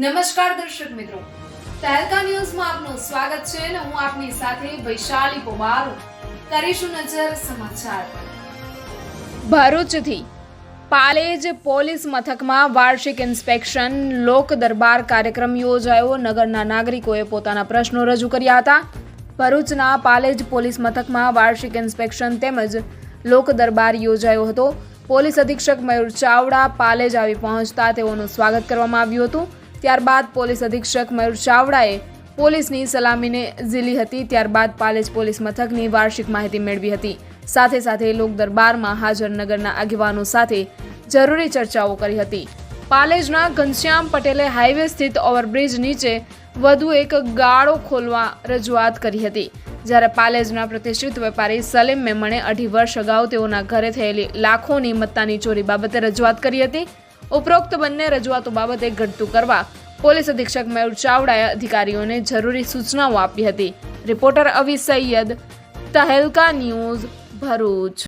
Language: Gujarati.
નમસ્કાર દર્શક મિત્રો, તહેલકા ન્યૂઝમાં આપનું સ્વાગત છે અને હું આપની સાથે વૈશાલી પોબારો. કરીશું નજર સમાચાર પર. ભરૂચથી પાલેજ પોલીસ મથકમાં વાર્ષિક ઇન્સ્પેક્શન લોક દરબાર કાર્યક્રમ યોજાયો. નગરના નાગરિકોએ પોતાના પ્રશ્નો રજૂ કર્યા હતા. ભરૂચના પાલેજ પોલીસ મથકમાં વાર્ષિક ઇન્સ્પેક્શન તેમજ લોક દરબાર યોજાયો હતો. પોલીસ અધિક્ષક મયુર ચાવડા પાલેજ આવી પહોંચતા તેઓનું સ્વાગત કરવામાં આવ્યું હતું. ત્યારબાદ પોલીસ અધિક્ષક મયુર ચાવડાએ પોલીસની સલામીને ઝીલી હતી. ત્યારબાદ પાલેજ પોલીસ મથકની વાર્ષિક માહિતી મેળવી હતી. સાથે સાથે લોક દરબારમાં હાજર નગરના આગેવાનો સાથે જરૂરી ચર્ચાઓ કરી હતી. પાલેજના ઘનશ્યામ પટેલે હાઈવે સ્થિત ઓવરબ્રિજ નીચે વધુ એક ગાળો ખોલવા રજૂઆત કરી હતી. જ્યારે પાલેજના પ્રતિષ્ઠિત વેપારી સલીમ મેમણે 2.5 વર્ષ અગાઉ તેઓના ઘરે થયેલી લાખોની મત્તાની ચોરી બાબતે રજૂઆત કરી હતી. ઉપરોક્ત બંને રજૂઆતો બાબતે ઘટતું કરવા પોલીસ અધિક્ષક મયુર ચાવડાએ અધિકારીઓને જરૂરી સૂચનાઓ આપી હતી. રિપોર્ટર અવી સૈયદ, તહેલકા ન્યૂઝ, ભરૂચ.